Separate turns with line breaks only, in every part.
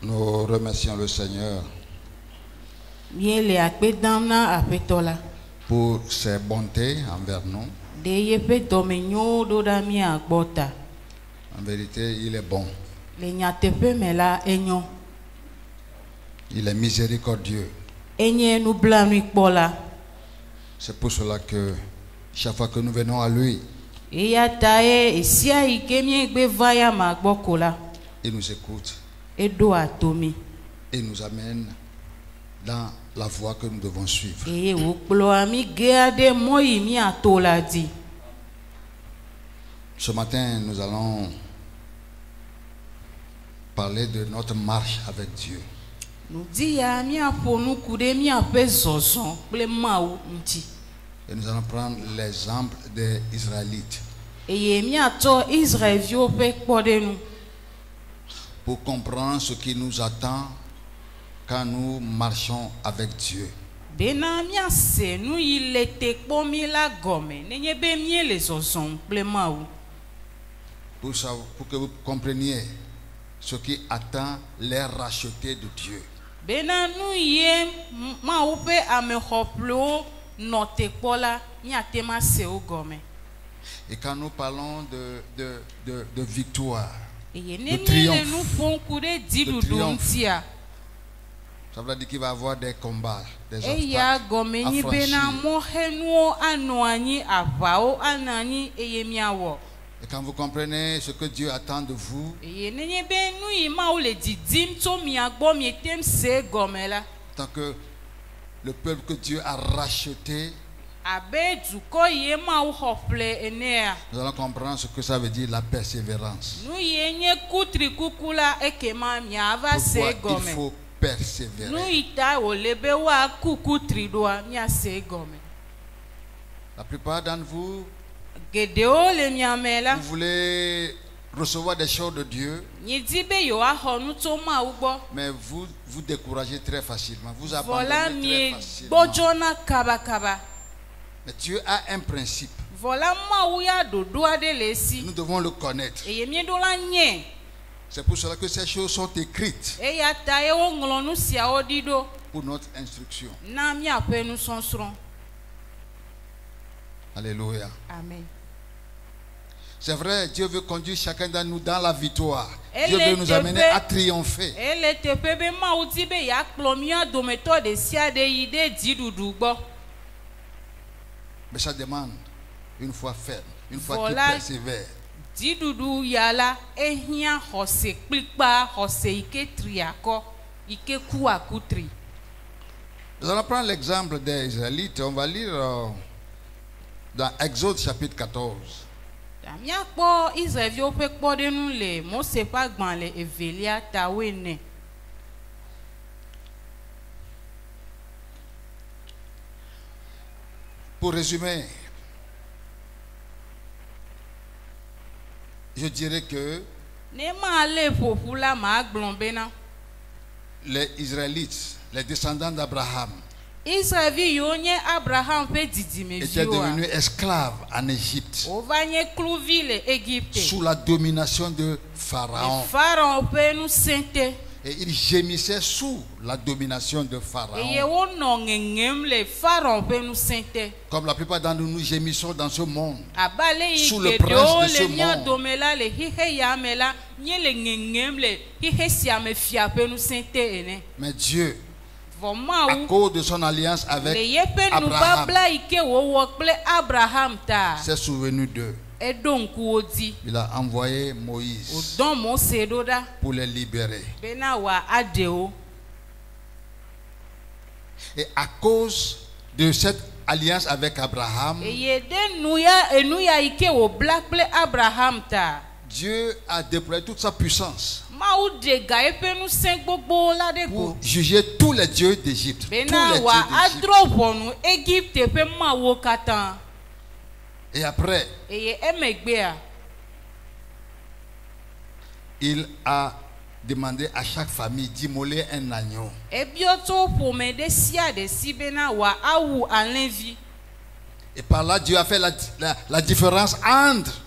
Nous remercions le Seigneur pour ses bontés envers nous. En vérité, il est bon. Il est miséricordieux. C'est pour cela que chaque fois que nous venons à lui, il nous écoute et nous amène dans la voie que nous devons suivre. Ce matin, nous allons parler de notre marche avec Dieu. Et nous allons prendre l'exemple des Israélites pour comprendre ce qui nous attend quand nous marchons avec Dieu. Pour que vous compreniez ce qui attend les rachetés de Dieu. Et quand nous parlons de victoire, de triomphe, ça veut dire qu'il va y avoir des combats, des obstacles à franchir. Et quand vous comprenez ce que Dieu attend de vous, tant que le peuple que Dieu a racheté, nous allons comprendre ce que ça veut dire la persévérance. Pourquoi il faut persévérer. La plupart d'entre vous, vous voulez recevoir des choses de Dieu, mais vous vous découragez très facilement, vous abandonnez très facilement. Mais Dieu a un principe. Nous devons le connaître. C'est pour cela que ces choses sont écrites pour notre instruction. Alléluia.
Amen.
C'est vrai, Dieu veut conduire chacun d'entre nous dans la victoire. Dieu veut nous amener à triompher. Mais ça demande une foi ferme, une foi qui persévère. Nous allons prendre l'exemple des Israélites. On va lire dans Exode chapitre 14. Pour résumer, je dirais que les Israélites, les descendants d'Abraham, étaient devenus esclaves en Égypte sous la domination de Pharaon. Et ils gémissaient sous la domination de Pharaon. Comme la plupart d'entre nous gémissons dans ce monde, sous le prince de ce monde. Mais Dieu, à cause de son alliance avec Abraham, s'est souvenu d'eux. Il a envoyé Moïse pour les libérer. Et à cause de cette alliance avec Abraham, Dieu a déployé toute sa puissance pour juger tous les dieux d'Égypte. Et après, il a demandé à chaque famille d'immoler un agneau. Et par là, Dieu a fait la différence entre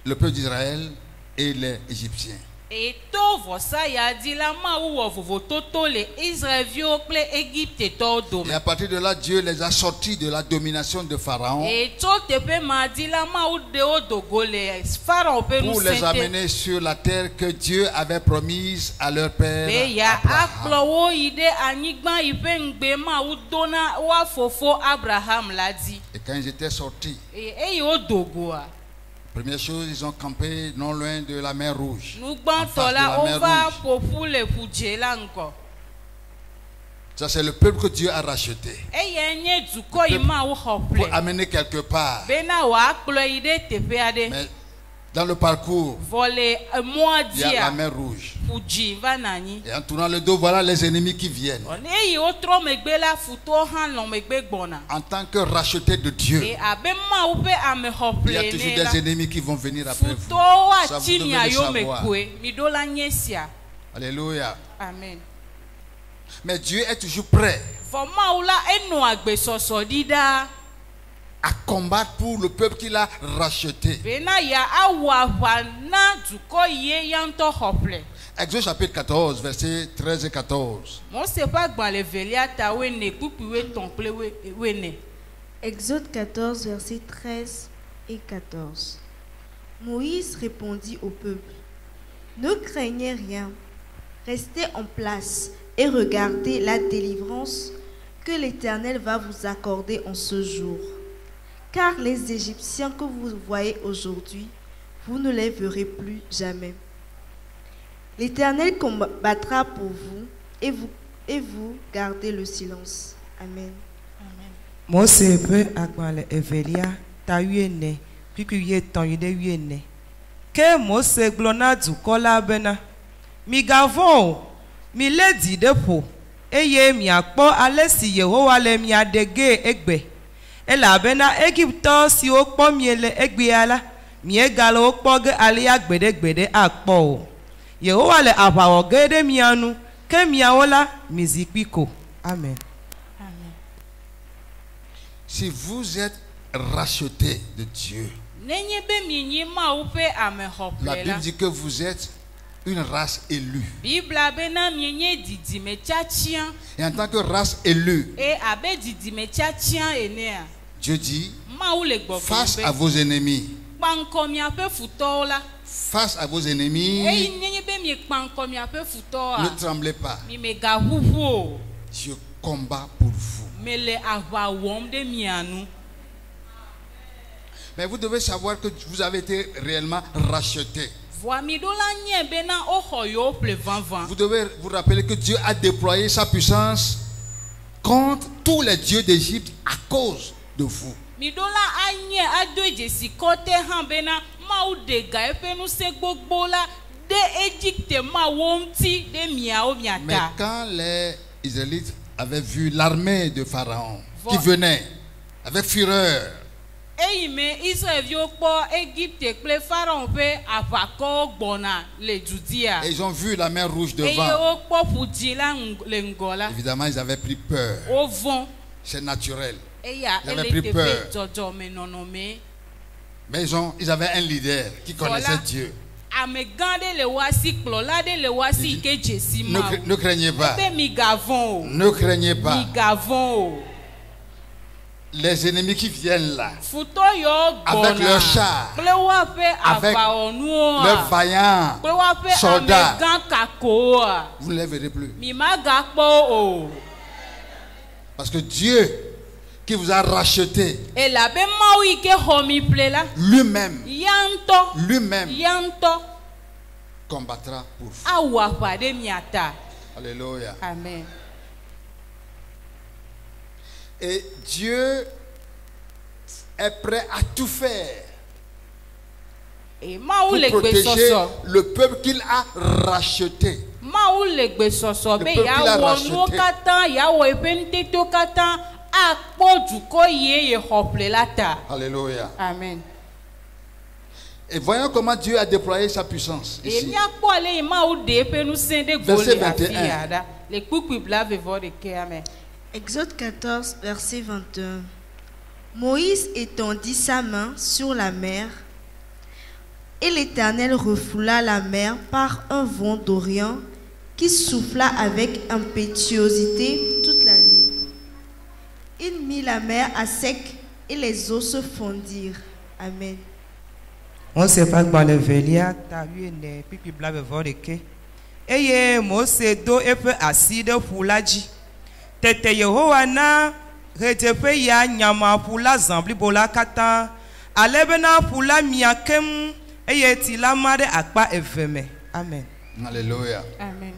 le peuple d'Israël et les Égyptiens.
Et tout ça y a dit la ma ou vovototo les Israéliens ple Égypte todo.
Et à partir de là, Dieu les a sortis de la domination de Pharaon.
Et tout te pe ma dit la ma ou de odogole Pharaon pe nous
pour les amener sur la terre que Dieu avait promise à leur père
et ya aklowo ide anigba ipe ngbe ma ou dona wa fofo Abraham l'a dit.
Et quand ils étaient sortis,
et odogoa.
Première chose, ils ont campé non loin de la mer Rouge.
Nous
Ça, c'est le peuple que Dieu a racheté pour amener quelque part. Mais dans le parcours, il y a la mer Rouge. Et en tournant le dos, voilà les ennemis qui viennent. En tant que racheté de Dieu, il y a toujours des ennemis qui vont venir après vous. Ça, vous devez le savoir. Alléluia.
Amen.
Mais Dieu est toujours prêt à combattre pour le peuple qu'il a racheté. Exode chapitre 14, versets 13 et 14.
Exode 14, versets 13 et 14. Moïse répondit au peuple: Ne craignez rien, restez en place et regardez la délivrance que l'Éternel va vous accorder en ce jour. Car les Égyptiens que vous voyez aujourd'hui, vous ne les verrez plus jamais. L'Éternel combattra pour vous et vous gardez le silence. Amen.
Mose peut agbanle Evelia ta yuene kukuye ton yude yuene. Ke Mose glona du kola bena. Mi gavon mi le di depo. Eye mi akpo alesi Yehowa le mi adege egbe. Ela bena Egypto si okpo mi ele egbe ala. Mi egalo okpo ge alia gbede akpo. Yehowa le abawo gede mi anu ke mi awola mizikpiko. Amen.
Si vous êtes racheté de Dieu, la Bible dit que vous êtes une race élue. Et en tant que race élue, Dieu dit, face à vos ennemis, face à vos ennemis, ne tremblez pas. Je combats pour vous. Mais vous devez savoir que vous avez été réellement racheté. Vous devez vous rappeler que Dieu a déployé sa puissance contre tous les dieux d'Égypte à cause de vous. Mais quand les Israélites avaient vu l'armée de Pharaon qui venait avec fureur, et ils ont vu la mer Rouge devant. Évidemment, ils avaient pris peur. C'est naturel. Ils avaient pris peur. Mais ils avaient un leader qui connaissait Dieu. Ne craignez pas. Ne craignez pas. Les ennemis qui viennent là, avec leurs chars, avec leurs vaillants soldats, vous ne les verrez plus. Parce que Dieu qui vous a racheté, lui-même combattra pour vous. Alléluia.
Amen.
Et Dieu est prêt à tout faire pour protéger le peuple qu'il a racheté. Alléluia.
Amen.
Et voyons comment Dieu a déployé sa puissance ici. Verset 21.
Exode 14, verset 21. Moïse étendit sa main sur la mer. Et l'Éternel refoula la mer par un vent d'Orient qui souffla avec impétuosité toute la nuit. Il mit la mer à sec et les eaux se fondirent. Amen.
On sait pas dans le velia, t'as eu une pipi blave voreke. Eye Mose do epe acide pour la ji. Tete Yehowana retepe ya nyama pour la zambli bola kata. Alebena pour la miakem. Eye tila mare akpa eveme. Amen.
Alléluia.
Amen.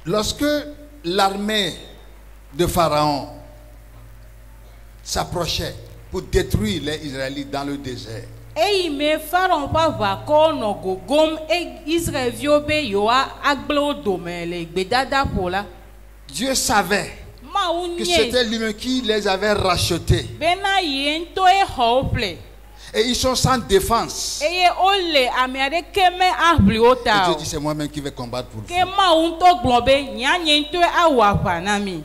Lorsque l'armée de Pharaon s'approchait pour détruire les Israélites dans le désert, Dieu savait que c'était lui qui les avait rachetés. Et ils sont sans défense. Et Dieu dit, c'est moi-même qui vais combattre pour vous.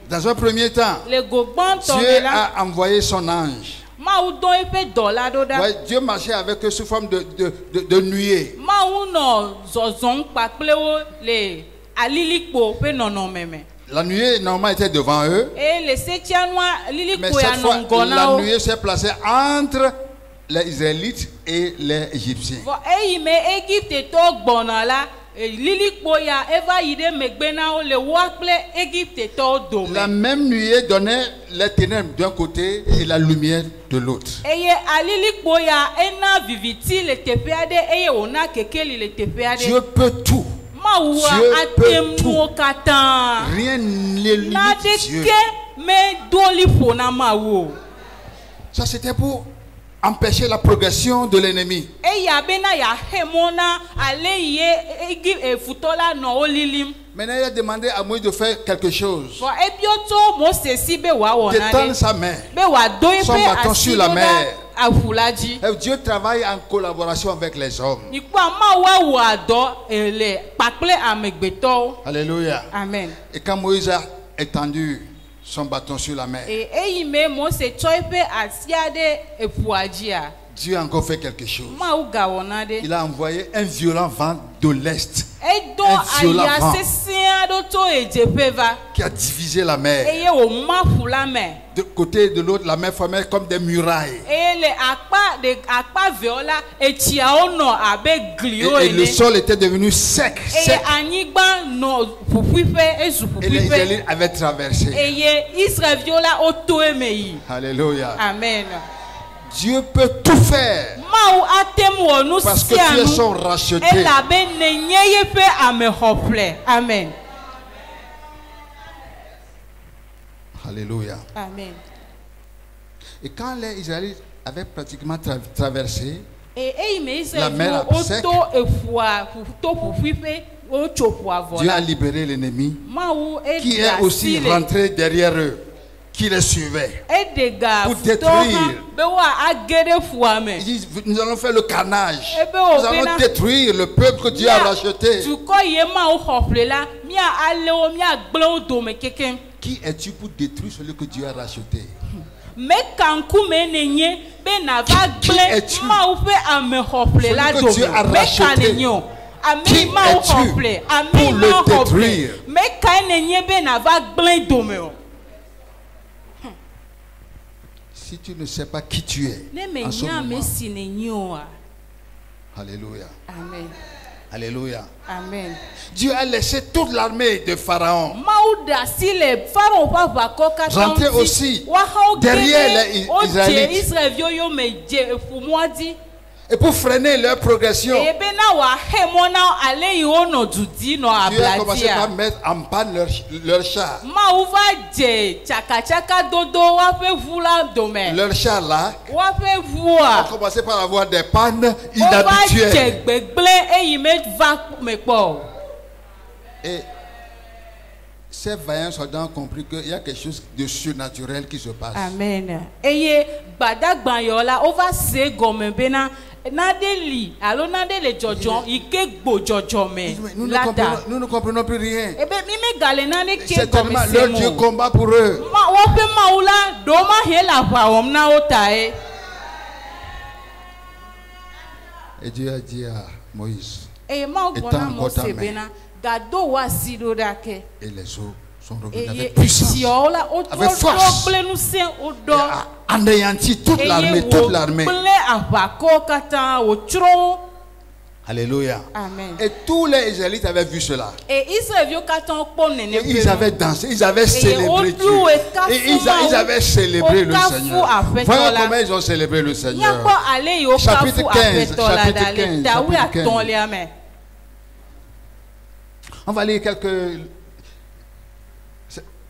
Dans un premier temps, Dieu a envoyé son ange. Ouais, Dieu marchait avec eux sous forme de nuée. La nuée normalement était devant eux. Mais cette fois, la nuée s'est placée entre les Israélites et les Égyptiens. La même nuée donnait les ténèbres d'un côté et la lumière de l'autre. Dieu peut tout. Dieu peut tout. Rien ne limite Dieu. Ça c'était pour empêcher la progression de l'ennemi. Maintenant, il a demandé à Moïse de faire quelque chose. D'étendre sa main, son bâton sur la mer. Dieu travaille en collaboration avec les hommes. Alléluia.
Amen.
Et quand Moïse a étendu son bâton sur la mer, Dieu a encore fait quelque chose. Il a envoyé un violent vent de l'Est. Un violent vent qui a divisé la mer. De côté et de l'autre, la mer formait comme des murailles. Et le sol était devenu sec. Et les Israélites avaient traversé. Alléluia.
Amen.
Dieu peut tout faire parce que tu es son racheté.
Amen.
Alléluia.
Amen.
Et quand les Israélites avaient pratiquement traversé la mer sec, Dieu a libéré l'ennemi qui est aussi rentré derrière eux, qui les suivait pour détruire. Ils disent, nous allons faire le carnage. Nous allons détruire le peuple que Dieu a racheté. Qui es-tu pour détruire celui que Dieu a racheté? Qui es-tu? Celui que Dieu a racheté. Qui es-tu pour le détruire? Si tu ne sais pas qui tu es en ce moment, alléluia.
Amen.
Alléluia.
Amen.
Dieu a laissé toute l'armée de Pharaon rentrer aussi derrière les Israélites et pour freiner leur progression. Dieu a commencé par mettre en panne leur char. Leur char là a commencé par avoir des pannes inhabituelles. Et ces vaillants soldats ont compris qu'il y a quelque chose de surnaturel qui se passe.
Amen. Nadeli, alors nadele jojo, ike gbo jojo me.
Nous ne comprenons plus rien.
Ebe mime gale nane ke
C'est tellement leur Dieu combat pour eux.
Ma wope maula doma hela pa omna otae.
Et Dieu a dit à Moïse.
Et ma bona Mose bena gado wa sido dake.
Et les eaux sont revenues avec puissance, avec force. Et a anéanti toute l'armée, toute l'armée. Alléluia.
Amen.
Et tous les Israélites avaient vu cela.
Et
ils avaient dansé, ils avaient célébré Dieu. Et ils avaient célébré le Seigneur. Voilà comment ils ont célébré le Seigneur. Chapitre 15. On va lire quelques...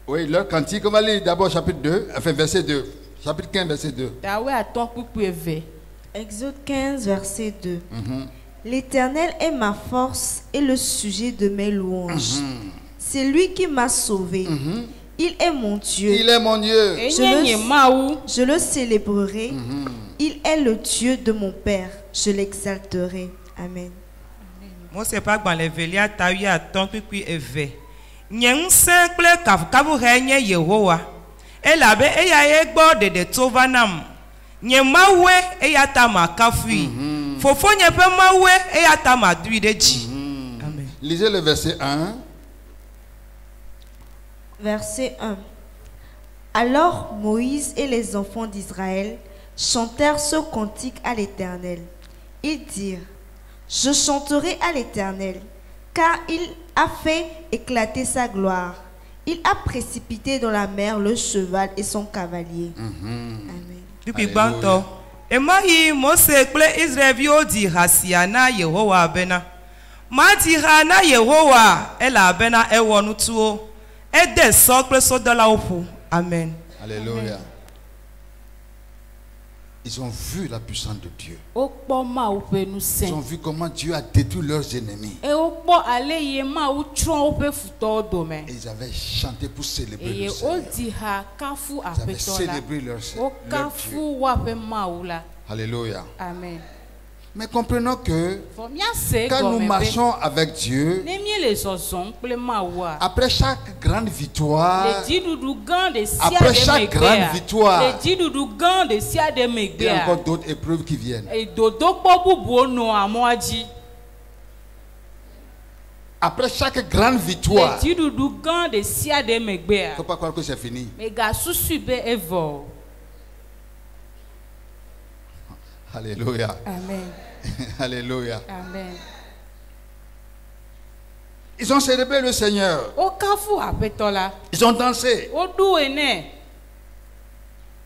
Oui, leur cantique. On va lire d'abord chapitre 2, enfin verset 2. Chapitre 15, verset 2.
Exode 15, verset 2. L'Éternel est ma force et le sujet de mes louanges. C'est lui qui m'a sauvé. Il est mon Dieu.
Il est mon Dieu.
Je le célébrerai. Il est le Dieu de mon Père. Je l'exalterai. Amen.
Moi, c'est pas dans les veillères, tu as eu à ton puis éveillé. Nyeng simple kavu renye Yehowa. Elabe eya egbo de tovanam. Nyemawe eya tama kafui. Fofo nyepe mawe eya tama duideji. Amen.
Lisez le verset 1.
Verset 1. Alors Moïse et les enfants d'Israël chantèrent ce cantique à l'Éternel. Ils dirent: Je chanterai à l'Éternel, car il a fait éclater sa gloire. Il a précipité dans la mer le cheval et son cavalier. Amen.
Depuis banto, et mahi Mose ple Israël di hasiana Yehowa bena. Ma di hana Yehowa ela bena e wonutuo. E de sokle so de la opu. Amen.
Alléluia. Ils ont vu la puissance de Dieu. Ils ont vu comment Dieu a détruit leurs ennemis. Et ils avaient chanté pour célébrer le Seigneur. Ils avaient célébré leur Dieu. Alléluia.
Amen.
Mais comprenons que quand nous marchons avec Dieu, après chaque grande victoire, après chaque grande victoire, il y a encore d'autres épreuves qui viennent. Après chaque grande victoire, il ne faut pas croire que c'est fini. Alléluia.
Amen.
Alléluia.
Amen.
Ils ont célébré le Seigneur. Ils ont dansé.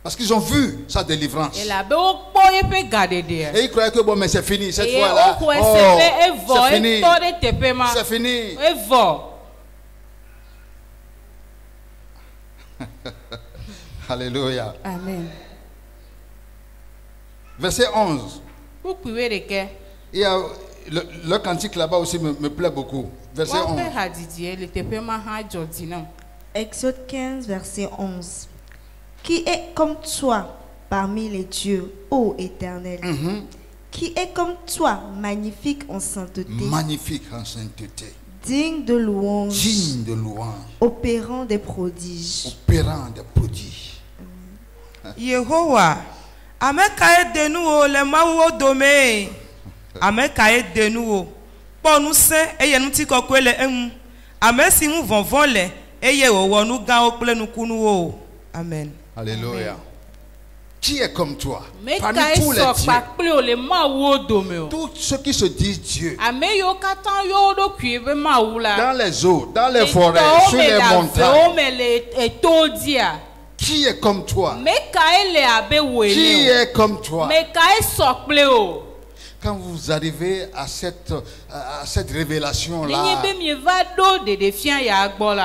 Parce qu'ils ont vu sa délivrance. Et ils croyaient que bon, mais c'est fini cette fois-là. Oh, c'est fini. C'est fini. Alléluia.
Amen.
Verset 11. Il y a le cantique là-bas aussi me plaît beaucoup. Verset 11.
Exode 15, verset 11. Qui est comme toi parmi les dieux, ô Éternel? Qui est comme toi, magnifique en sainteté?
Magnifique en sainteté.
Digne de louange.
Digne de louange.
Opérant des prodiges.
Opérant des prodiges.
Yehowa. Amekaye de nous le mawo dome. Amekaye de nous. Pour nous saint eye nous ti kokwele emu. Amesi nous vonvon le eye wo nous gan okple nous kunu o. Amen.
Alléluia. Qui est comme toi? Parmi tous les dieux. Tous ceux qui se disent Dieu. Dans les eaux, dans les forêts, sur les montagnes. Qui est comme toi? Qui est comme toi? Quand vous arrivez à cette révélation-là,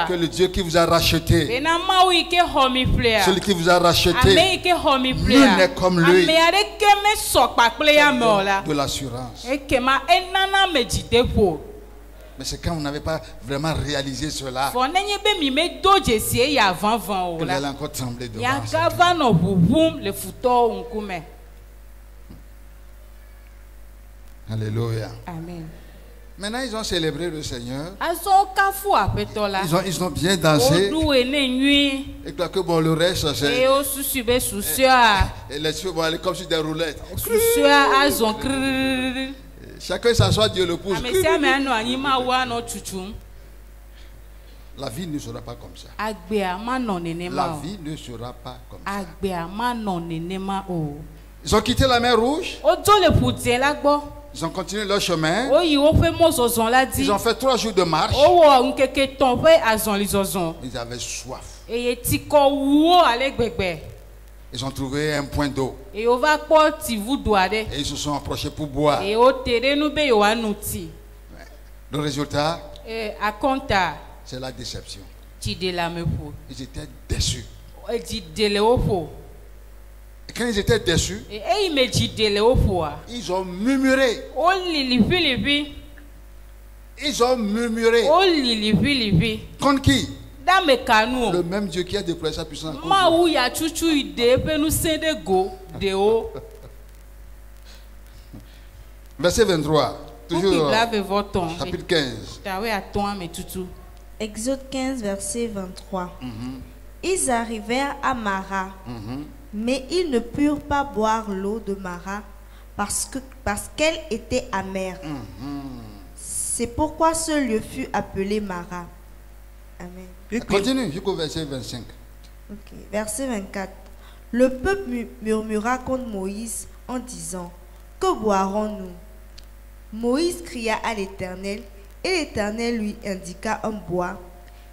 que le Dieu qui vous a racheté, celui qui vous a racheté, nul n'est comme lui, de l'assurance. Mais c'est quand vous n'avez pas vraiment réalisé cela que vous allez encore trembler devant. 1 Alléluia.
Amen.
Maintenant, ils ont célébré le Seigneur. Ils ont bien dansé. Et que bon, le reste, c'est. Et les cheveux vont aller comme sur des roulettes. Chacun s'assoit, Dieu le pousse. La vie ne sera pas comme ça. La vie ne sera pas comme ça. Ils ont quitté la mer Rouge. Ils ont continué leur chemin. Ils ont fait 3 jours de marche. Ils avaient soif. Ils ont trouvé un point d'eau. Et ils se sont approchés pour boire. Le résultat, c'est la déception. Ils étaient déçus. Et quand ils étaient déçus, ils ont murmuré. Ils ont murmuré. Contre qui? Le même Dieu qui a déployé sa puissance. Verset 23. Toujours chapitre 15.
Exode 15, verset 23. Ils arrivèrent à Mara, mais ils ne purent pas boire l'eau de Mara parce qu'elle était amère. C'est pourquoi ce lieu fut appelé Mara. Amen.
Continue jusqu'au verset 25.
Okay. Verset 24. Le peuple murmura contre Moïse en disant: que boirons-nous? Moïse cria à l'Éternel, et l'Éternel lui indiqua un bois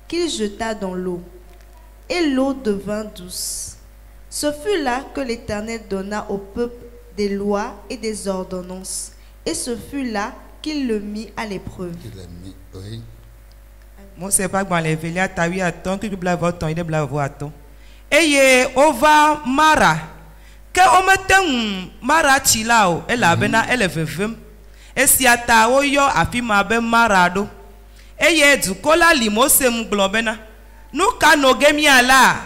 qu'il jeta dans l'eau, et l'eau devint douce. Ce fut là que l'Éternel donna au peuple des lois et des ordonnances, et ce fut là qu'il le mit à l'épreuve.
Oui.
Moi, c'est pas que les veillères t'as eu à temps que tu blaves à temps, il est blavé à temps. Et ova Mara, que on mettait Mara chilao, elle a bena, elle est veuve. Et si à ta oyo a fi ma ben Marado. Et du kola limose mglobena. Nous kano gemi ala,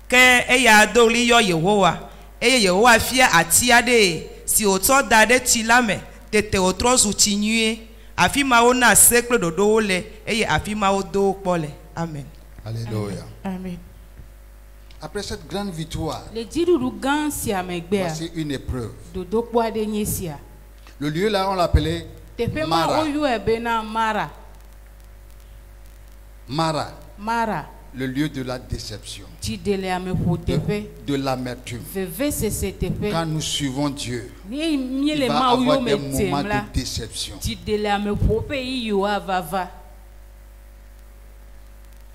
que eya doli yo yehoa. Et yehoa fia atiade, si auto dade chilame, te otros utinue. Afima ona sekle dodo le eye afima odo pole. Amen.
Alléluia.
Amen.
Après cette grande victoire, voici une épreuve. Le lieu là on l'appelait Mara. Mara. Le lieu de la déception, de l'amertume. Quand nous suivons Dieu, il va avoir des moments de déception.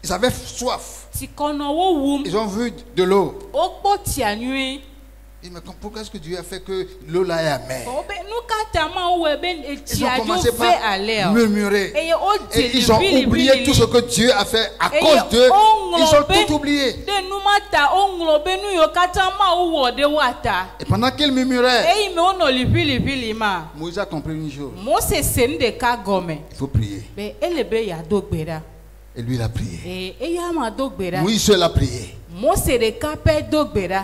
Ils avaient soif. Ils ont vu de l'eau. Mais pourquoi est-ce que Dieu a fait que l'eau là est amère? Ils ont commencé par murmurer. Et ils ont oublié tout ce que Dieu a fait à cause d'eux. Ils ont tout oublié. Et pendant qu'ils murmuraient, Moïse a compris une chose. Il faut prier. Et lui il a prié. Moïse seul a prié.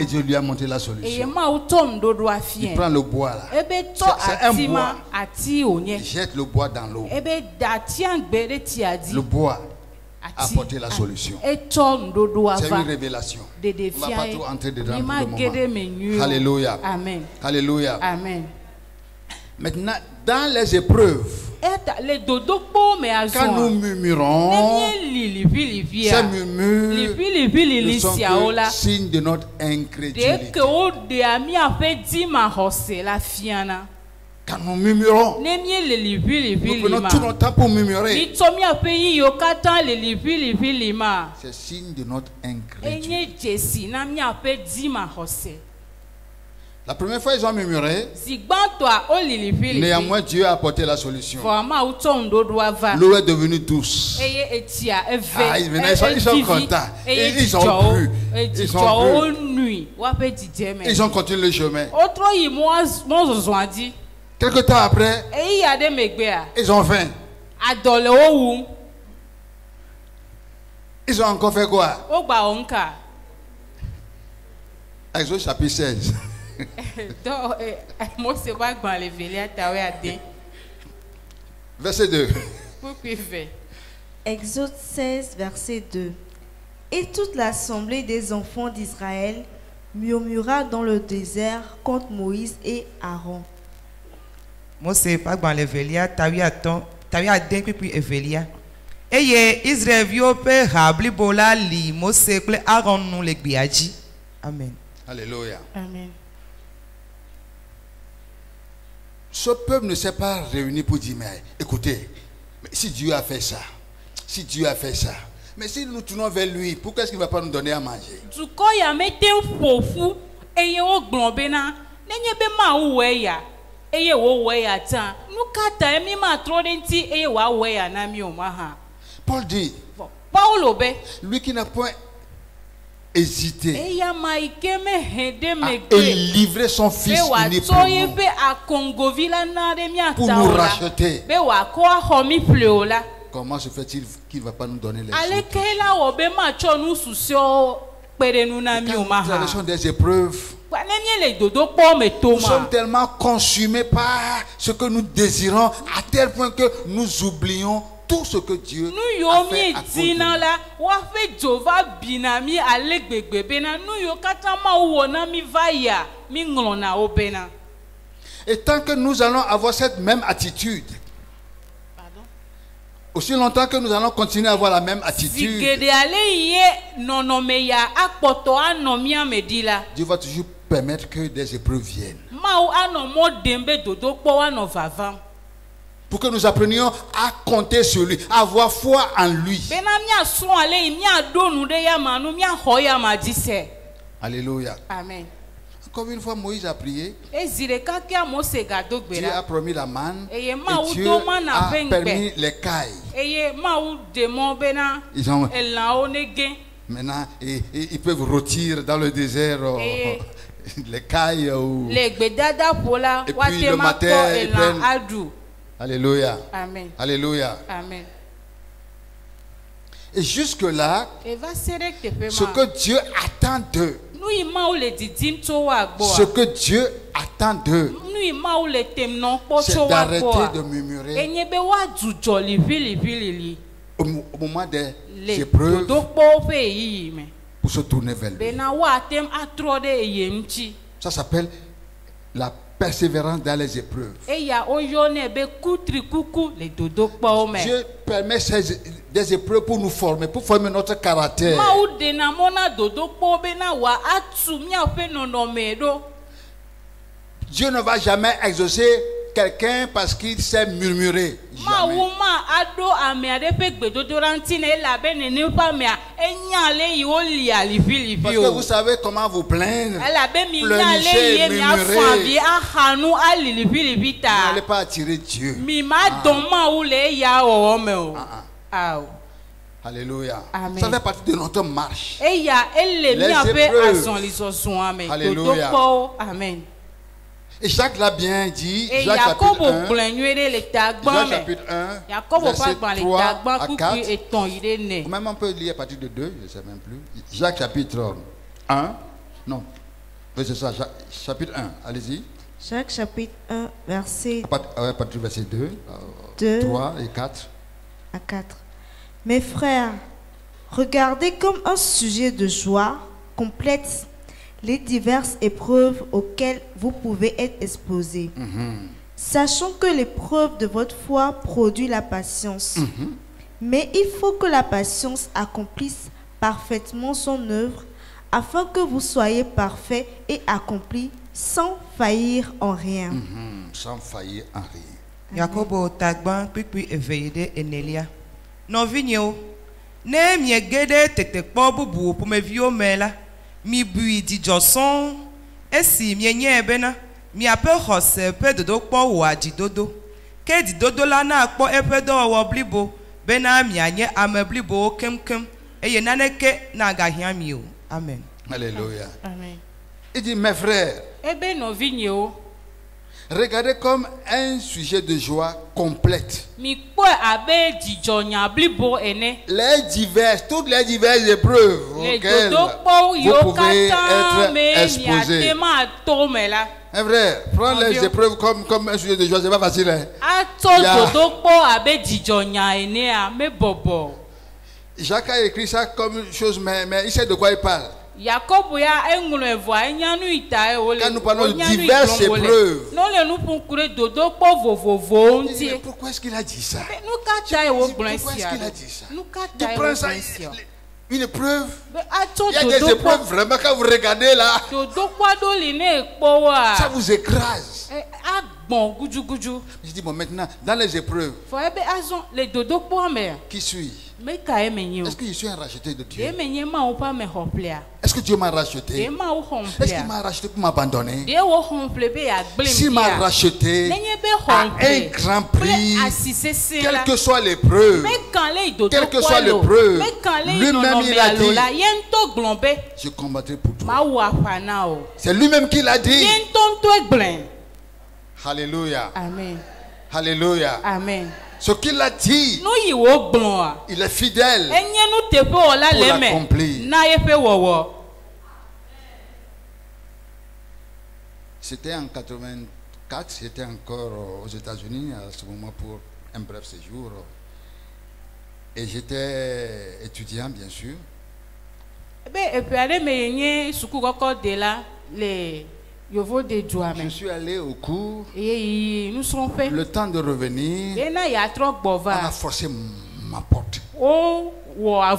Et Dieu lui a montré la solution. Il prend le bois là. C'est un bois. Il jette le bois dans l'eau. Le bois a apporté la solution. C'est une révélation. On ne va pas trop entrer dedans pour le moment. Alléluia.
Amen.
Alléluia.
Amen.
Maintenant, dans les épreuves, quand nous murmurons, ces murmures ne sont que signe de notre incrédulité. Quand nous murmurons, nous prenons tout notre temps pour murmurer. C'est signe de notre incrédulité. La première fois, ils ont murmuré. Néanmoins, Dieu a apporté la solution. L'eau est devenue douce. Ils sont contents. Ils ont bu. Ils ont continué le chemin. Quelque temps après, ils ont faim. Ils ont encore fait quoi? Exode chapitre 16.
Verset 2.
Exode 16, verset 2. Et toute l'assemblée des enfants d'Israël murmura dans le désert contre Moïse et Aaron.
Mose pas dans l'Evelia, t'avais den puis Evelia. Et Israël vio pe rabli bola li Mose ple Aaron nous le biaji. Amen.
Alléluia.
Amen.
Ce peuple ne s'est pas réuni pour dire, mais écoutez, mais si Dieu a fait ça, si Dieu a fait ça, mais si nous tournons vers lui, pourquoi est-ce qu'il ne va pas nous donner à manger?
Du coup, il y a mis un fou et il y a un globena, il y a un weya, et il y a un weya tan. Nous kata emi ma trop denti et il y a un weya na mi omaha.
Paul dit,
Paulo be,
lui qui n'a point hésité
à
livrer son fils unique pour nous racheter. Comment se fait-il qu'il ne va pas nous donner les choses? Quand nous traversons des épreuves, nous sommes tellement consumés par ce que nous désirons à tel point que nous oublions tout ce que Dieu a fait à cause. Et tant que nous allons avoir cette même attitude, aussi longtemps que nous allons continuer à avoir la même attitude, Dieu va toujours permettre que des épreuves viennent. Pour que nous apprenions à compter sur lui, à avoir foi en lui. Alléluia.
Amen.
Encore une fois, Moïse a prié. Dieu a promis la manne. Et Dieu a permis les cailles. Maintenant, ils peuvent rôtir dans le désert les cailles. Et puis le matin, ils prennent. Alléluia.
Amen.
Alléluia.
Amen.
Et jusque-là, ce que Dieu attend d'eux, ce que Dieu attend d'eux, c'est d'arrêter de murmurer au moment des épreuves pour se tourner vers lui. Ça s'appelle la persévérance dans les épreuves. Dieu permet des épreuves pour nous former, pour former notre caractère. Dieu ne va jamais exaucer quelqu'un parce qu'il sait murmurer. Jamais. Parce que vous savez comment vous plaindre, pleurnicher, murmurer. Vous n'allez pas attirer Dieu. Alléluia.
Amen.
Ça fait partie de notre marche.
Les épreuves. Alléluia. Amen.
Et Jacques l'a bien dit, Jacques chapitre 1, verset 3 à 4. Ou même on peut lire à partir de 2, je ne sais même plus. Jacques chapitre 1, non, c'est ça, chapitre 1, allez-y.
Jacques chapitre 1, verset,
à partir du verset 2, 3 et 4.
À 4. Mes frères, regardez comme un sujet de joie complète les diverses épreuves auxquelles vous pouvez être exposés. Sachant que l'épreuve de votre foi produit la patience. Mais il faut que la patience accomplisse parfaitement son œuvre, afin que vous soyez parfaits et accomplis sans faillir en rien.
Sans faillir en rien.
Jacobo tagban pipi eveide enelia. No vinyo. Ne miegede tete bubu pour me vio mela. Mi bui di joson. Esi mienye bena. Mi ape hose pe dodo po wa di dodo. Ke di dodo la na akpo epe do wa blibo. Bena mi anye ame blibo kem kem. Eye naneke na gahia mi o. Amen.
Alléluia.
Amen.
Il dit mes frères.
Ebe no vinyo.
Regardez comme un sujet de joie complète. Les diverses, toutes les diverses épreuves auxquelles vous pouvez être exposés. Un vrai, prendre les épreuves comme un sujet de joie, c'est pas facile. Hein? Jacques a écrit ça comme une chose, mais il sait de quoi il parle. Quand nous parlons de diverses épreuves, mais pourquoi est-ce qu'il a dit ça? Pourquoi est-ce qu'il a dit ça? Tu prends ça, une épreuve. Il y a des épreuves vraiment, quand vous regardez là, ça vous écrase. Je dis bon, maintenant, dans les épreuves, qui suis? Est-ce que je suis un racheté de Dieu? Est-ce que Dieu m'a racheté? Est-ce qu'il m'a racheté pour m'abandonner? S'il m'a racheté à un grand prix, quelle que soit l'épreuve, lui-même il a dit, je combattrai pour toi. C'est lui-même qui l'a dit. Alléluia.
Amen.
Alléluia.
Amen.
Ce qu'il a dit, il est fidèle pour l'accomplir. C'était en 84, j'étais encore aux États-Unis à ce moment pour un bref séjour. Et j'étais étudiant, bien sûr. Je suis allé au cours. Le temps de revenir, on a forcé ma porte. Et on a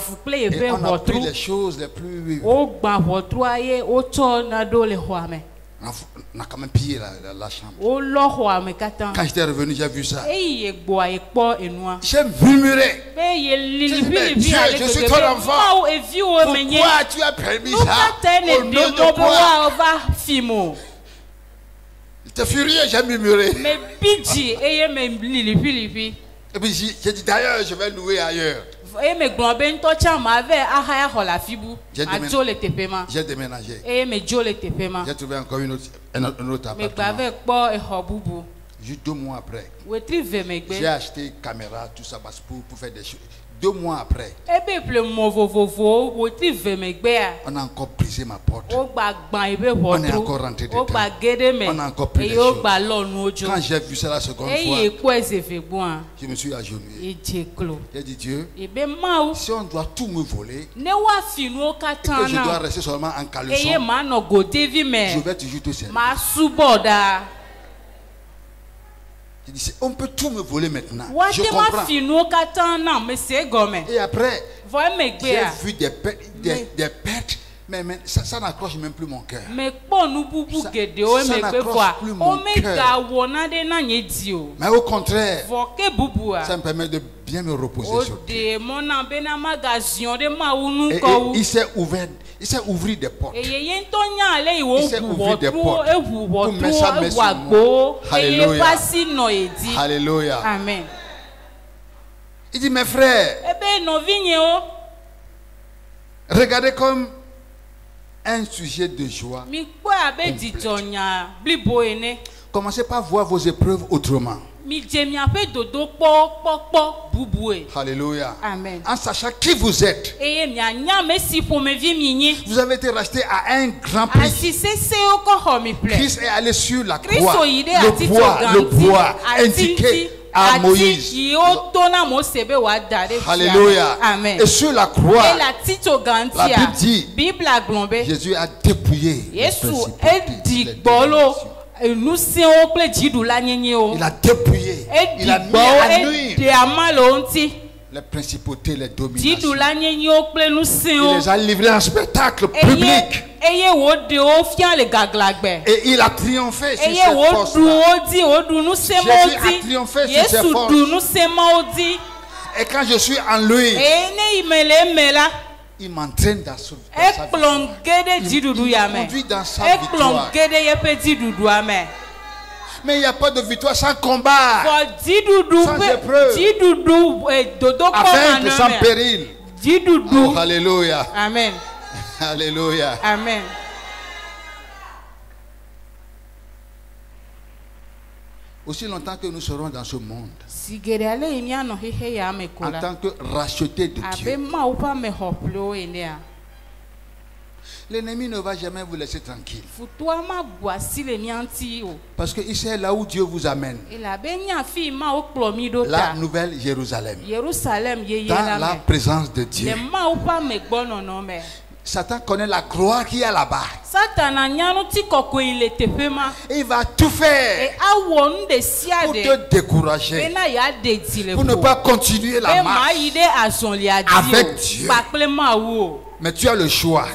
pris les choses les plus... On a quand même pillé la chambre. Quand j'étais revenu, j'ai vu ça. J'ai murmuré. Dieu, je suis ton enfant. Pourquoi tu as permis ça? Au nom de quoi? J'étais furieux, j'ai murmuré. Et puis j'ai dit d'ailleurs, je vais louer ailleurs. J'ai déménagé. J'ai trouvé encore un autre appartement. Juste 2 mois après, j'ai acheté une caméra, tout ça pour faire des choses. 2 mois après, on a encore brisé ma porte. On est encore rentré dedans. On a encore pris les choses. Quand j'ai vu ça la seconde fois, je me suis agenouillé. J'ai dit Dieu, si on doit tout me voler, et que je dois rester seulement en caleçon, je vais toujours te servir. Je dis, on peut tout me voler maintenant. Je comprends. Et après, j'ai vu des pertes, mais ça n'accroche même plus mon cœur. Ça n'accroche plus mon cœur. Mais au contraire, ça me permet de bien me reposer sur Dieu. Et il s'est ouvert. Il s'est ouvert des portes. Il s'est ouvert des portes pour mettre sa main sur moi. Alléluia. Alléluia.
Amen.
Il dit, mes frères, regardez comme un sujet de joie. Commencez par voir vos épreuves autrement.
Alléluia. Amen.
En sachant qui vous êtes. Vous avez été racheté à un grand prix. Christ est allé sur la croix. Le bois indiqué à Moïse. Alléluia.
Amen.
Et sur la croix, la Bible dit, Jésus a dépouillé les principautés. Il a dépouillé. Il a mis à nuire les principautés, les dominations. Il les a livrés en spectacle public. Et il a triomphé sur ces forces-là. Jésus a triomphé sur ces forces. Et quand je suis en lui, il m'entraîne dans sa victoire. Il conduit dans sa victoire. Mais il n'y a pas de victoire sans combat, sans épreuve, afin sans péril. Oh, alléluia.
Amen.
Alléluia.
Amen.
Aussi longtemps que nous serons dans ce monde,
en
tant que rachetés de Dieu, l'ennemi ne va jamais vous laisser tranquille. Parce qu'il sait là où Dieu vous amène. La nouvelle Jérusalem. Dans la présence de Dieu. Satan connaît la gloire qu'il y a là-bas. Et il va tout faire pour te décourager, pour ne pas continuer la marche avec Dieu. Mais tu as le choix.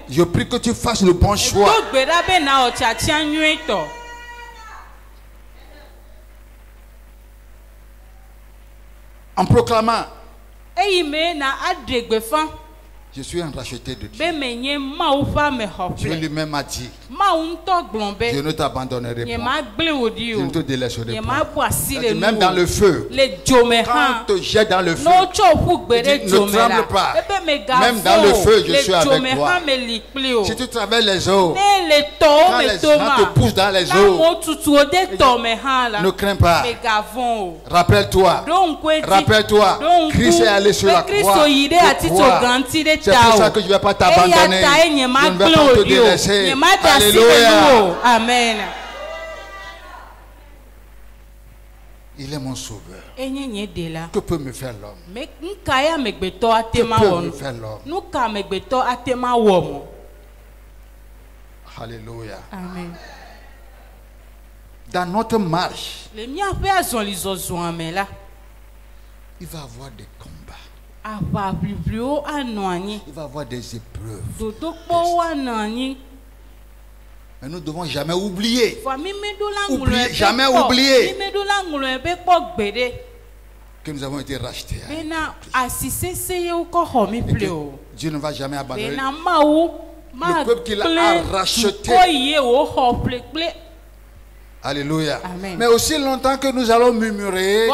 Je prie que tu fasses le bon choix. En proclamant, je suis un racheté de Dieu. Dieu lui-même a dit, je ne t'abandonnerai pas. Je ne te délaisserai pas. Même dans le feu, quand on te jette dans le feu, ne tremble pas. Même dans le feu, je suis avec toi. Si tu traverses les eaux, quand les gens te poussent dans les eaux, ne crains pas. Rappelle-toi, Christ est allé sur la croix. C'est pour ça que je ne vais pas t'abandonner. Je ne vais pas te délaisser. Alléluia.
Amen.
Il est mon sauveur. Que peut me faire l'homme? Que peut me faire l'homme? Alléluia.
Amen.
Dans notre marche, il va avoir des combats. Il va avoir des épreuves. Mais nous ne devons jamais oublier. Jamais oublier que nous avons été rachetés. Et que Dieu ne va jamais abandonner le peuple qu'il a racheté. Alléluia.
Amen.
Mais aussi longtemps que nous allons murmurer,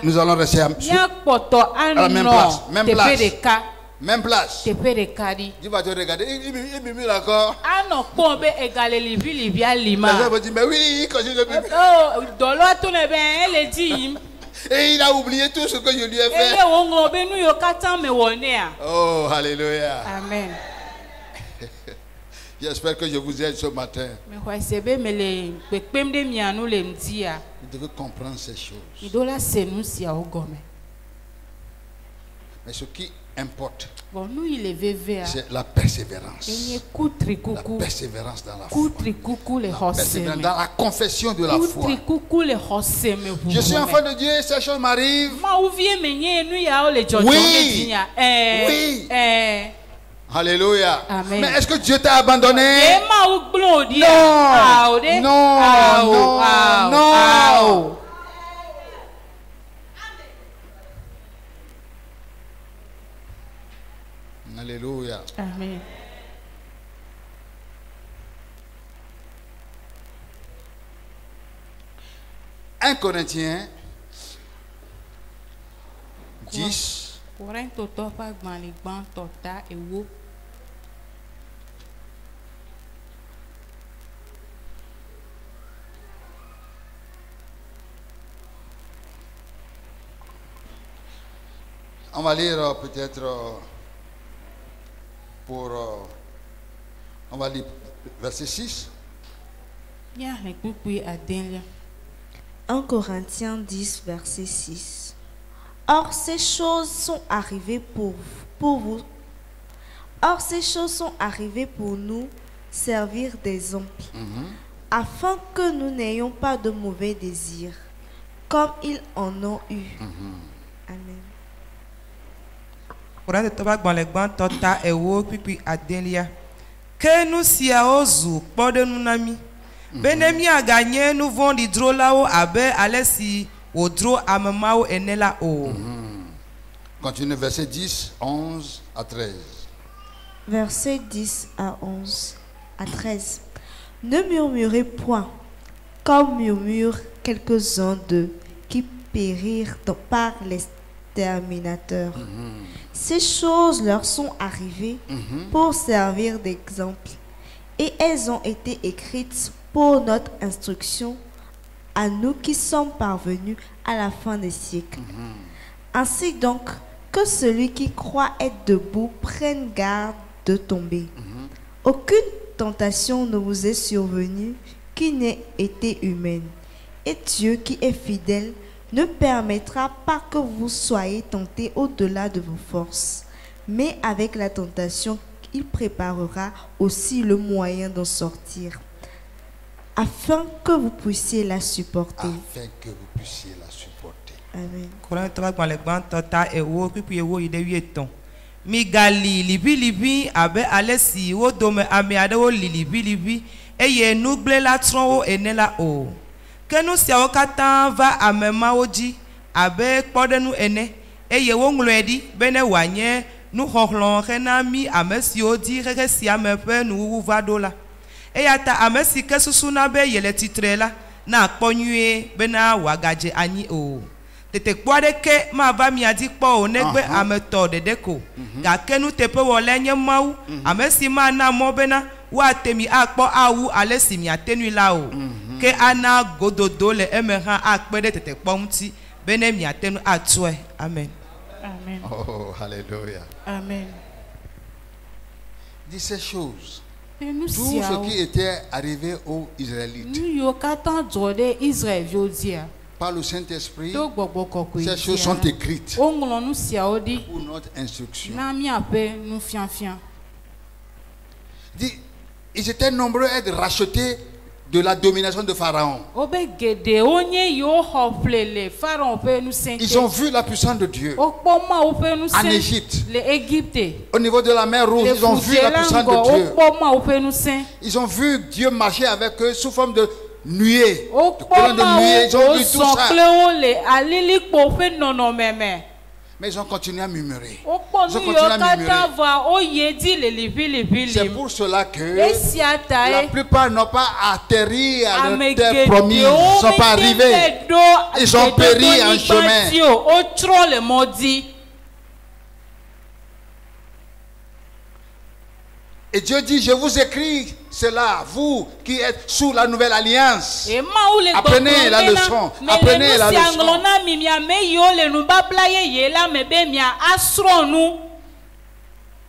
nous allons rester à la même place. Même place. Tu vas te regarder. Il murmure encore. Les gens vont dire, mais oui, quand je le murmure. Et il a oublié tout ce que je lui ai fait. Oh, alléluia.
Amen.
J'espère que je vous aide ce matin. Vous devez comprendre ces choses. Mais ce qui importe, c'est la persévérance. La persévérance dans la foi. La persévérance dans la confession de la foi. Je suis enfant de Dieu, ces choses m'arrivent. Oui. Oui. Alléluia.
Amen.
Mais est-ce que Dieu t'a abandonné? Non. Non. Alléluia.
Amen.
Un Corinthiens 10. On va lire peut-être on va lire verset 6.
1 Corinthiens 10, verset 6. Or, ces choses sont arrivées pour vous. Or, ces choses sont arrivées pour nous servir d'exemple, afin que nous n'ayons pas de mauvais désirs, comme ils en ont eu. Amen.
Que nous siaozu pode nunami. Benemi a gagné nous vont di drolao abe alesi odro amamao enela o.
Continue verset 10, 11 à 13.
Verset 10 à 11 à 13. Ne murmurez point, comme murmurent quelques-uns d'eux qui périrent par l'exterminateur. Ces choses leur sont arrivées pour servir d'exemple. et elles ont été écrites pour notre instruction à nous qui sommes parvenus à la fin des siècles. Ainsi donc, que celui qui croit être debout prenne garde de tomber. Aucune tentation ne vous est survenue qui n'ait été humaine. Et Dieu qui est fidèle ne permettra pas que vous soyez tentés au-delà de vos forces. Mais avec la tentation, il préparera aussi le moyen d'en sortir, afin que vous puissiez la supporter.
Afin que vous puissiez la supporter.
Amen.
Migali libi libi abe alesi wo dome ame adewo libi libi eye nugle la tron wo enela o kenu siawo katan va amemawo ji abe kpodenu ene eye wo nglo edi bene wanye nu hohlon hena mi amesi odi heke si amepe nu va dola eyata amesi kesusu na be yele titrela na kponyue bena wagaje anyi o tete kpɔɖe ke ma va mia dzi kpɔ o negbe ametɔ ɖeɖe ko gake nu teƒe wɔle nye mawu ame si ma na mɔ bena woate mi akpɔ awu ale si miate nui la o ke ana gododo le eme hã akpe ɖe tete kpɔ ŋuti bene miate nu atɔe. Amen.
Amen.
Oh, hallelujah.
Amen.
Dis ces choses. Tout ce qui était arrivé aux Israélites par le Saint-Esprit, ces choses sont écrites pour notre instruction. Ils étaient nombreux à être rachetés de la domination de Pharaon. Ils ont vu la puissance de Dieu en Égypte. Au niveau de la mer Rouge, ils ont vu la puissance de Dieu. Ils ont vu Dieu marcher avec eux sous forme de nuée. Ils ont vu tout ça. Mais ils ont continué à murmurer. C'est pour cela que la plupart n'ont pas atterri à leur terre promise. Ils ne sont pas arrivés. Ils ont péri en chemin. Et Dieu dit, je vous écris cela, vous qui êtes sous la nouvelle alliance. Apprenez la leçon. Apprenez la leçon.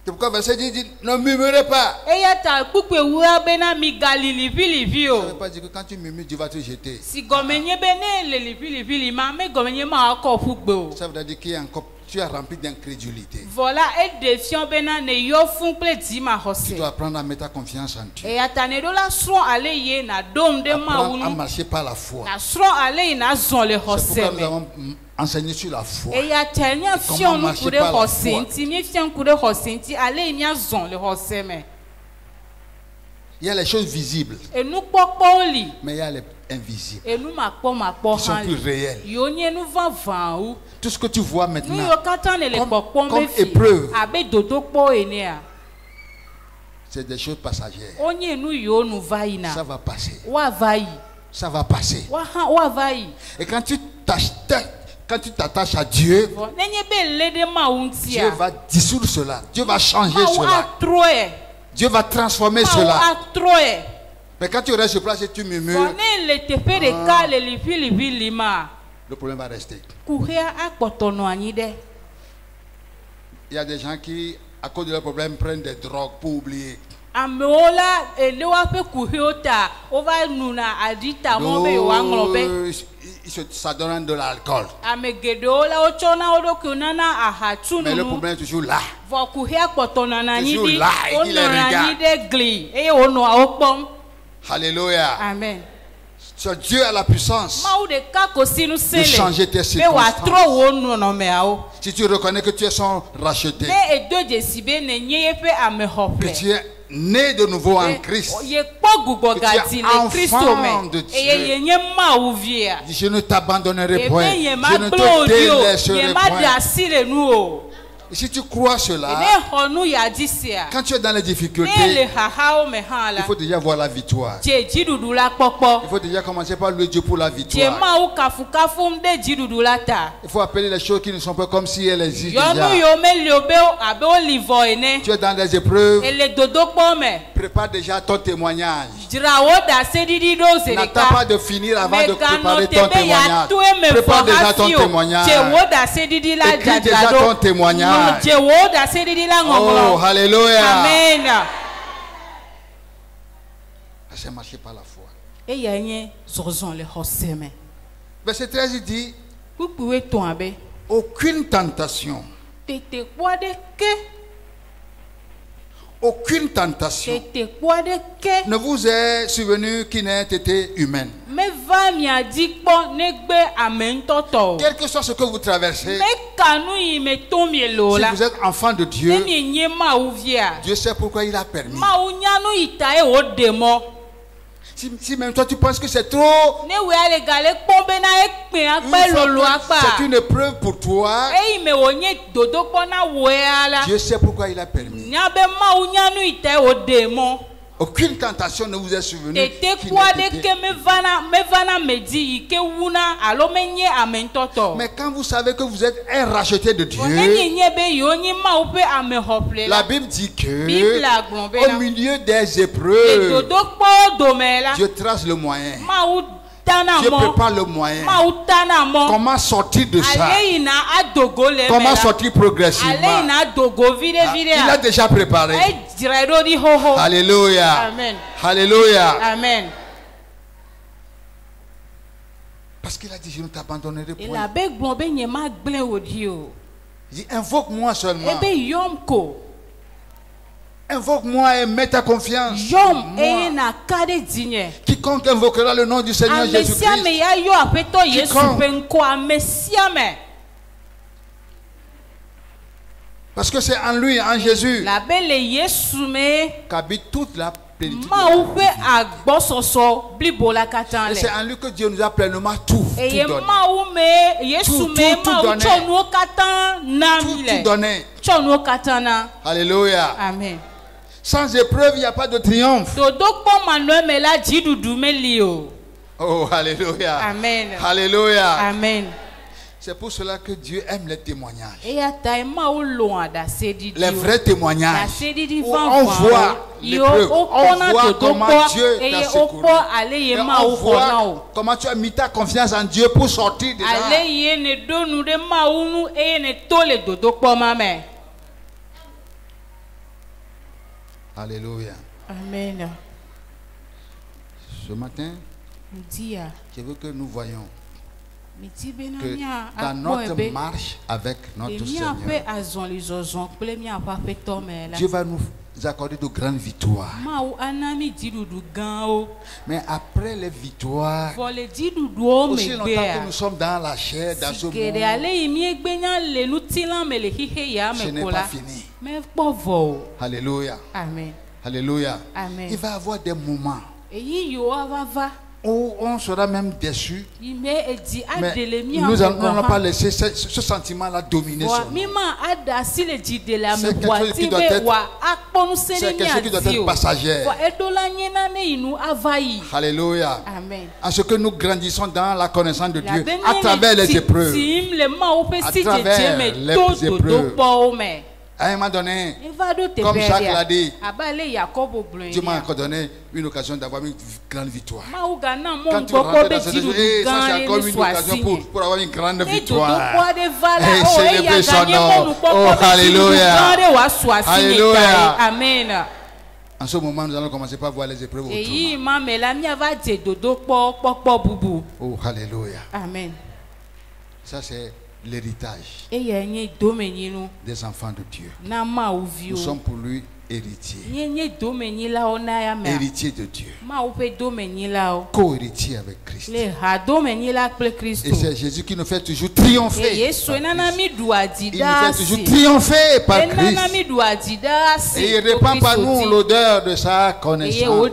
C'est pourquoi verset dit, ne murmurez pas. Ça ne veut pas dire que quand tu murmures, Dieu va te jeter. Ça veut dire qu'il y a encore... Tu es rempli d'incrédulité. Voilà, tu dois apprendre à mettre ta confiance en Dieu. Apprendre à marcher par la foi. C'est pourquoi nous avons enseigné sur la foi. Comment marcher par la foi. Il y a les choses visibles, mais il y a les invisibles qui sont plus réels. Tout ce que tu vois maintenant comme épreuve, c'est des choses passagères. Ça va passer. Ça va passer. Et quand tu t'attaches à Dieu, Dieu va dissoudre cela. Dieu va changer cela. Dieu va transformer cela. Mais quand tu restes sur place et tu murmures, le problème va rester. Il y a des gens qui, à cause de leurs problèmes, prennent des drogues pour oublier. Ça donne de l'alcool. Mais le problème est toujours là. Toujours là et il les regarde. Alléluia.
Amen.
Dieu a la puissance de changer tes circonstances. Si tu reconnais que tu es son racheté, que tu es né de nouveau en Christ, que tu es enfant de Dieu, je ne t'abandonnerai point, je ne te délaisserai point. Et si tu crois cela, quand tu es dans les difficultés, il faut déjà voir la victoire. Il faut déjà commencer par louer Dieu pour la victoire. Il faut appeler les choses qui ne sont pas comme si elles existent déjà. Tu es dans des épreuves. prépare déjà ton témoignage. N'attends pas de finir avant de préparer ton témoignage. Prépare déjà ton témoignage. Écris déjà ton témoignage. Oh, alléluia.
Amen.
C'est marché par la foi.
Verset
13 il dit, aucune tentation. Aucune tentation ne vous est survenue qui n'ait été humaine. Quel que soit ce que vous traversez, si vous êtes enfant de Dieu, Dieu sait pourquoi il a permis. Si même toi tu penses que c'est trop, c'est une épreuve pour toi, Dieu sait pourquoi il a permis. Aucune tentation ne vous est survenue. Mais quand vous savez que vous êtes un racheté de Dieu, la Bible dit que au milieu des épreuves, Dieu trace le moyen. Dieu prépare le moyen. Comment sortir de ça? Comment sortir progressivement? Il a déjà préparé. Alléluia.
Amen.
Alléluia.
Amen.
Parce qu'il a dit, je ne t'abandonnerai point.
Il
dit, invoque-moi seulement. Invoque-moi et mets ta confiance. Quiconque invoquera le nom du Seigneur Jésus-Christ. Parce que c'est en lui, en Jésus, qu'habite toute la plénitude. Et c'est en lui que Dieu nous a pleinement tout donné. Alléluia.
Amen.
Sans épreuve, il n'y a pas de triomphe. Oh, alléluia.
Amen.
Alléluia.
Amen.
C'est pour cela que Dieu aime les témoignages. Les vrais témoignages. Où on voit l'épreuve. On voit comment Dieu t'a secouru. On voit comment tu as mis ta confiance en Dieu pour sortir de là. Alléluia.
Amen.
Ce matin, je veux que nous voyons que dans notre marche avec notre Seigneur, Dieu va nous accorder de grandes victoires. Mais après les victoires, aussi longtemps que nous sommes dans la chair, dans ce monde, ce n'est pas fini. Alléluia.
Amen.
Alléluia.
Amen.
Il va y avoir des moments où on sera même déçu, mais nous n'allons pas laisser ce sentiment-là dominer sur nous. C'est quelque chose qui doit être passager. Alléluia.
Amen.
En ce que nous grandissons dans la connaissance de Dieu à travers les épreuves. À travers les épreuves. À un moment donné, comme Jacques l'a dit, Dieu m'a encore donné une occasion d'avoir une grande victoire. Quand tu rentres dans cette chose, ça c'est encore une occasion pour avoir une grande victoire. Et célébrer son nom. Oh, alléluia. Alléluia.
Amen.
En ce moment, nous allons commencer par voir les épreuves autrement. Oh, alléluia.
Amen.
Ça c'est l'héritage des enfants de Dieu. Nous sommes pour lui héritiers. Héritiers de Dieu. Co-héritiers avec Christ. Et c'est Jésus qui nous fait toujours triompher. Il nous fait toujours triompher par Christ. Et il répand par nous l'odeur de sa connaissance.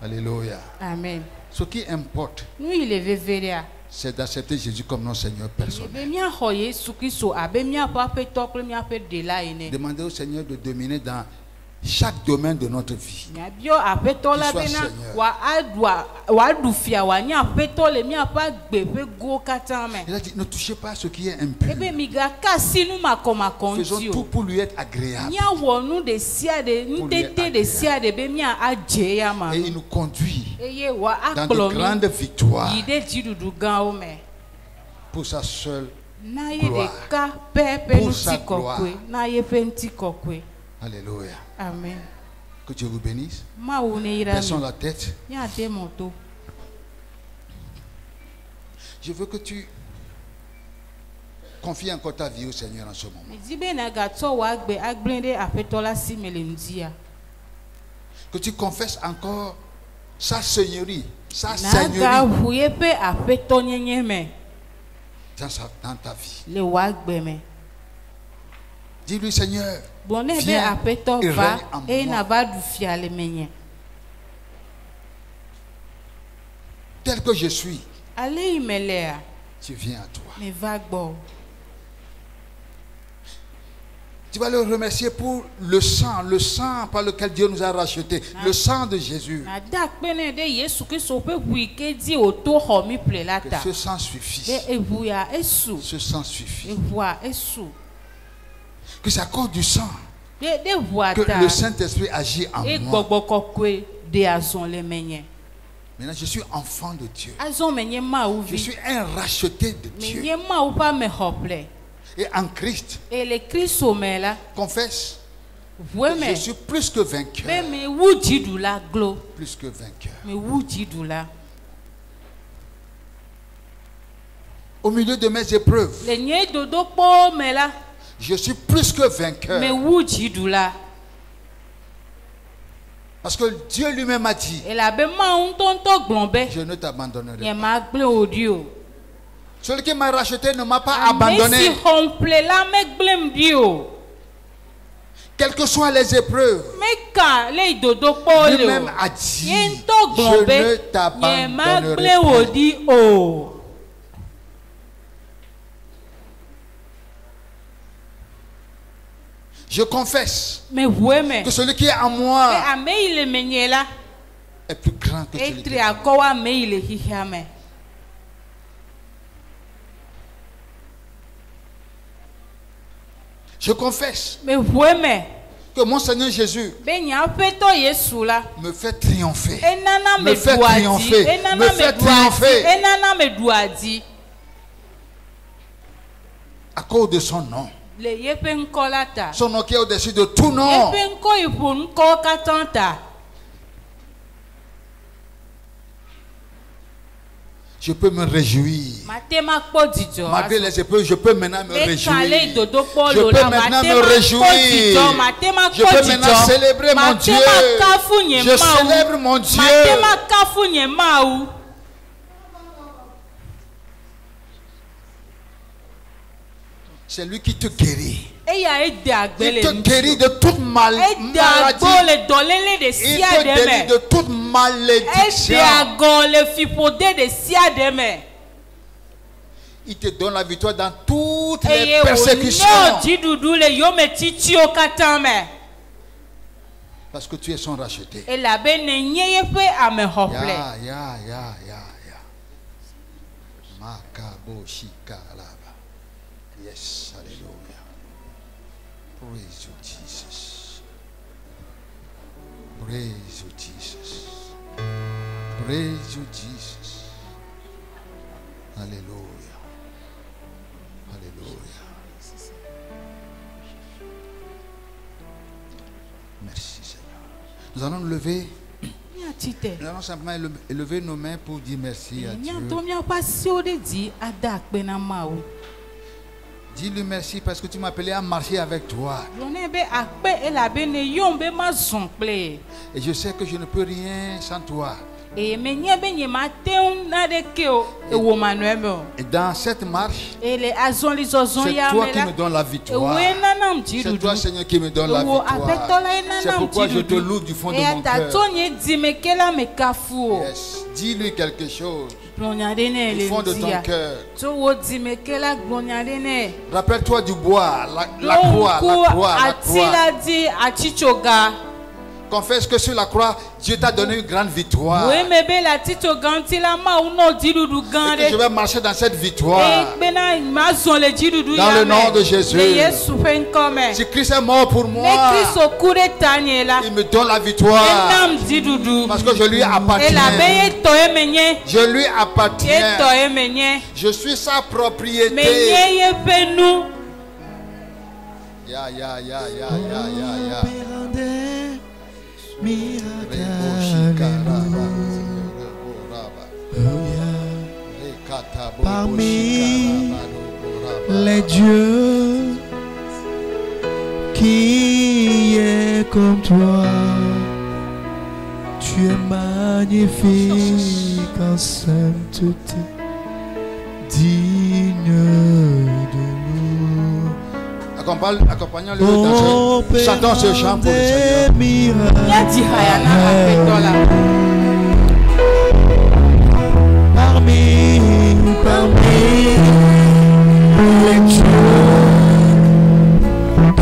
Alléluia.
Amen.
Ce qui importe, c'est d'accepter Jésus comme notre Seigneur personnel. Demandez au Seigneur de dominer dans chaque domaine de notre vie. Il soit Seigneur. Il a dit, ne touchez pas à ce qui est impur. Faisons tout pour lui être agréable. Et il nous conduit dans de grandes victoires pour sa seule gloire. Pour sa gloire. Alléluia.
Amen.
Que Dieu vous bénisse. Baissons la tête. Je veux que tu confies encore ta vie au Seigneur en ce moment. Que tu confesses encore sa seigneurie. Sa seigneurie. Dans ta vie. Dis-lui, Seigneur, viens et règne en moi. Tel que je suis, je viens à toi. Tu vas le remercier pour le sang par lequel Dieu nous a rachetés, le sang de Jésus. Que ce sang suffit. Ce sang suffit. Que c'est à cause du sang que le Saint-Esprit agit en moi. Maintenant, je suis enfant de Dieu. Je suis un racheté de Dieu. Et en Christ, confesse que je suis plus que vainqueur. Plus que vainqueur. Au milieu de mes épreuves, je suis plus que vainqueur. Parce que Dieu lui-même a dit, je ne t'abandonnerai pas. Celui qui m'a racheté ne m'a pas abandonné. Quelles que soient les épreuves, lui-même a dit, je ne t'abandonnerai pas. Je confesse que celui qui est en moi est plus grand que celui qui est en moi. Je confesse que mon Seigneur Jésus me fait triompher. Me fait triompher. Me fait triompher. À cause de son nom. Son nom qui est au-dessus de tout nom. Je peux me réjouir. Malgré les épreuves, je peux maintenant me réjouir. Je peux maintenant me réjouir. Je peux maintenant célébrer mon Dieu. Je célèbre mon Dieu. C'est lui qui te guérit. Il te guérit de toute maladie. Il te guérit de toute malédiction. Il te donne la victoire dans toutes les persécutions. Parce que tu es son racheté. Yes, hallelujah. Praise you, Jesus. Praise you, Jesus. Praise you, Jesus. Hallelujah. Hallelujah. Merci, Seigneur. Nous allons nous lever. Nous allons simplement élever nos mains pour dire merci à Dieu. Dis-lui merci parce que tu m'as appelé à marcher avec toi. Et je sais que je ne peux rien sans toi. Et dans cette marche, c'est toi qui me donnes la victoire. C'est toi, Seigneur, qui me donne la victoire. C'est pourquoi je te loue du fond de mon cœur. Yes. Dis-lui quelque chose du fond de ton cœur. Rappelle-toi du bois, la croix, la croix, la croix. confesse que sur la croix, Dieu t'a donné une grande victoire. Et que je vais marcher dans cette victoire. Dans le nom de Jésus. Si Christ est mort pour moi, il me donne la victoire. Parce que je lui appartiens. Je lui appartiens. Je suis sa propriété. Ya.
Parmi les dieux qui est comme toi, tu es magnifique en sainteté, digne de nous.
Accompagnons-le dans ce chantons ce chant pour le Seigneur.
Parmi les dieux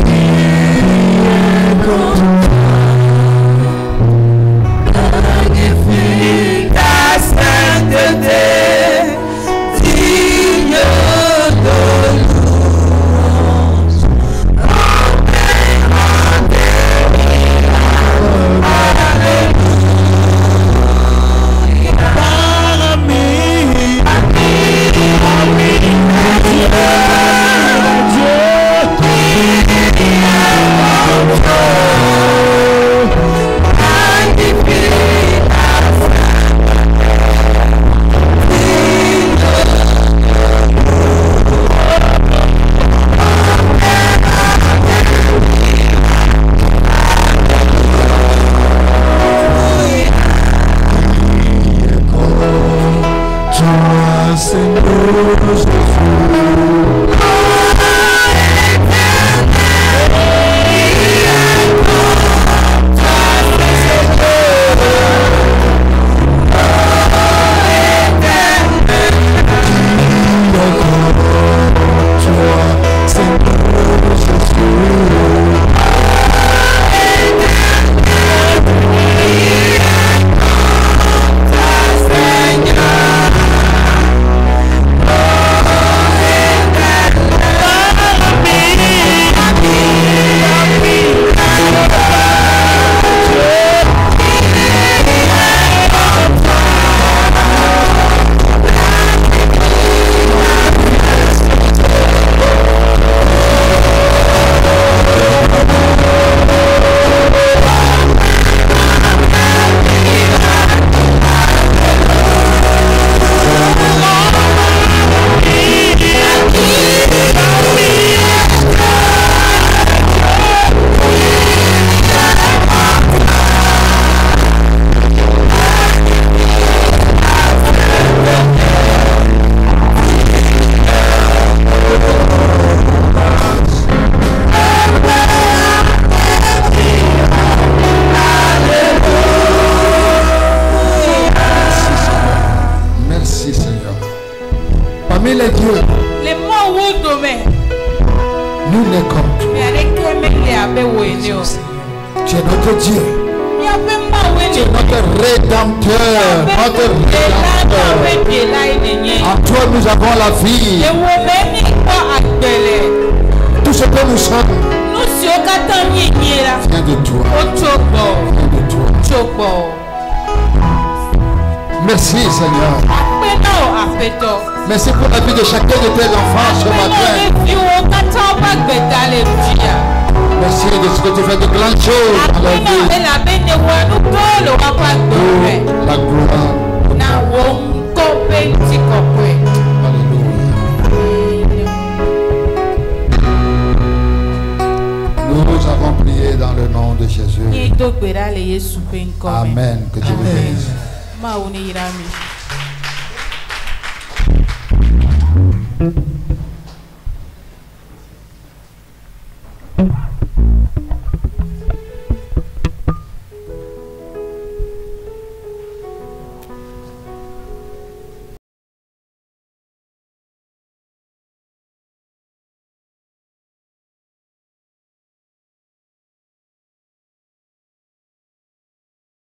qui est comme toi, magnifique ta sainteté, digne de louange,
Tu es notre Dieu. Tu es notre Rédempteur. Notre Rédempteur. En toi nous avons la vie. Tout ce que nous sommes vient de toi. Merci Seigneur. Merci pour la vie de chacun de tes enfants ce matin. Merci de ce que tu fais de grandes choses dans la vie. La gloire. Nous avons prié dans le nom de Jésus. Amen. Que Dieu vous bénisse.